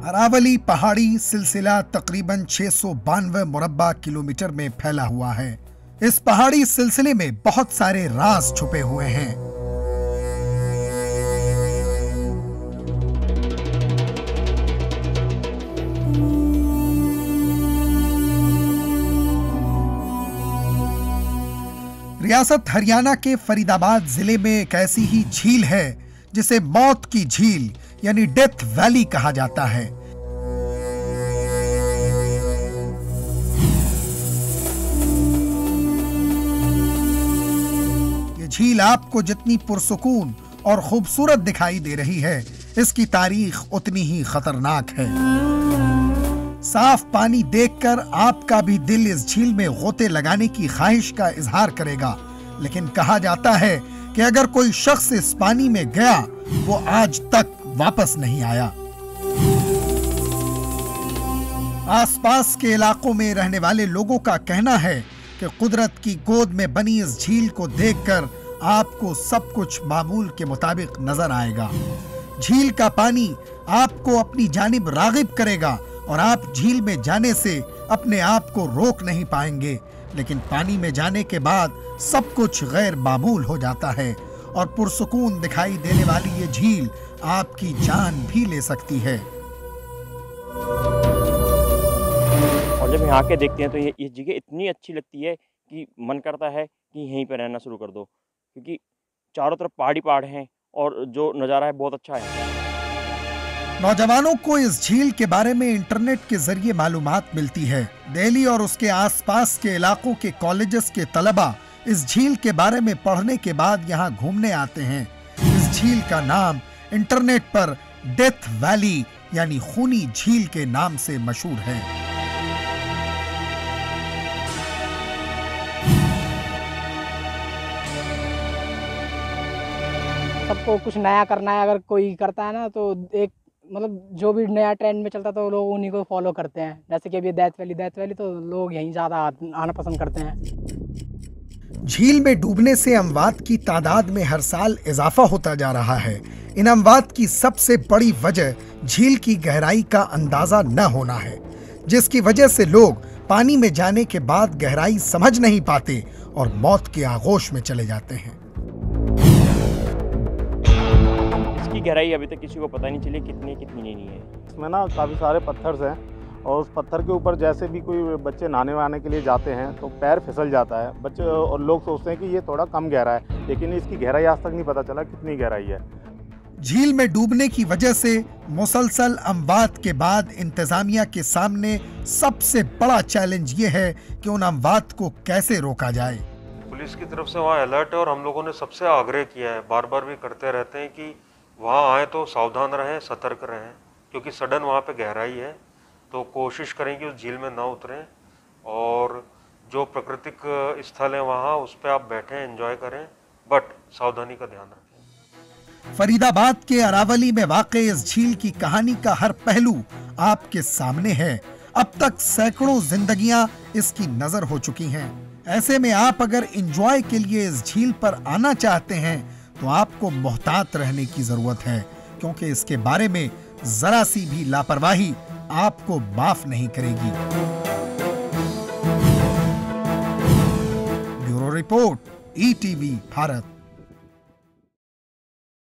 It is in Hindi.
अरावली पहाड़ी सिलसिला तकरीबन 692 मुरब्बा किलोमीटर में फैला हुआ है। इस पहाड़ी सिलसिले में बहुत सारे राज छुपे हुए हैं। रियासत हरियाणा के फरीदाबाद जिले में एक ऐसी ही झील है जिसे मौत की झील यानी डेथ वैली कहा जाता है। ये झील आपको जितनी पुरसुकून और खूबसूरत दिखाई दे रही है, इसकी तारीख उतनी ही खतरनाक है। साफ पानी देखकर आपका भी दिल इस झील में गोते लगाने की ख्वाहिश का इजहार करेगा, लेकिन कहा जाता है कि अगर कोई शख्स इस पानी में गया वो आज तक वापस नहीं आया। आसपास के इलाकों में रहने वाले लोगों का कहना है कि कुदरत की गोद में बनी इस झील को देखकर आपको सब कुछ मामूल के मुताबिक नजर आएगा। झील का पानी आपको अपनी जानिब रागिब करेगा और आप झील में जाने से अपने आप को रोक नहीं पाएंगे, लेकिन पानी में जाने के बाद सब कुछ गैर मामूल हो जाता है और पुरसुकून दिखाई देने वाली ये झील आपकी जान भी ले सकती है। और जब यहाँ के देखते हैं तो ये जगह इतनी अच्छी लगती है कि मन करता है कि यहीं पर रहना शुरू कर दो, क्योंकि चारों तरफ पहाड़ी पहाड़ हैं और जो नज़ारा है बहुत अच्छा है। नौजवानों को इस झील के बारे में इंटरनेट के जरिए मालूमात मिलती है। दिल्ली और उसके आसपास के इलाकों के कॉलेजेस के तलबा इस झील के बारे में पढ़ने के बाद यहाँ घूमने आते हैं। इस झील का नाम इंटरनेट पर डेथ वैली यानी खूनी झील के नाम से मशहूर है। सबको कुछ नया करना है, अगर कोई करता है ना तो एक मतलब जो भी नया ट्रेंड में चलता है तो लोग उन्हीं को फॉलो करते हैं। जैसे कि अभी डेथ वैली तो लोग यहीं ज़्यादा आना पसंद करते हैं। झील में डूबने से अमवात की तादाद में हर साल इजाफा होता जा रहा है। इन अमवात की सबसे बड़ी वजह झील की गहराई का अंदाजा न होना है, जिसकी वजह से लोग पानी में जाने के बाद गहराई समझ नहीं पाते और मौत के आगोश में चले जाते हैं। इसकी गहराई अभी तक किसी को पता नहीं चली कितनी नहीं है। इसमें ना काफ़ी सारे पत्थर हैं और उस पत्थर के ऊपर जैसे भी कोई बच्चे नहाने वहाने के लिए जाते हैं तो पैर फिसल जाता है बच्चे, और लोग सोचते हैं कि ये थोड़ा कम गहरा है, लेकिन इसकी गहराई आज तक नहीं पता चला कितनी गहराई है। झील में डूबने की वजह से मुसलसल अमवात के बाद इंतजामिया के सामने सबसे बड़ा चैलेंज ये है कि उन अमवात को कैसे रोका जाए। पुलिस की तरफ से वहाँ अलर्ट है और हम लोगों ने सबसे आग्रह किया है, बार बार भी करते रहते हैं कि वहाँ आए तो सावधान रहें, सतर्क रहें, क्योंकि सडन वहाँ पे गहराई है, तो कोशिश करें कि उस झील में ना उतरें और जो प्राकृतिक स्थल है वहाँ उस पर आप बैठें, एंजॉय करें, बट सावधानी का ध्यान रखें। फरीदाबाद के अरावली में वाक़ इस झील की कहानी का हर पहलू आपके सामने है। अब तक सैकड़ों जिंदगियां इसकी नजर हो चुकी हैं। ऐसे में आप अगर एंजॉय के लिए इस झील पर आना चाहते हैं तो आपको मोहतात रहने की जरूरत है, क्योंकि इसके बारे में जरा सी भी लापरवाही आपको माफ नहीं करेगी। Bureau report, ETV Bharat.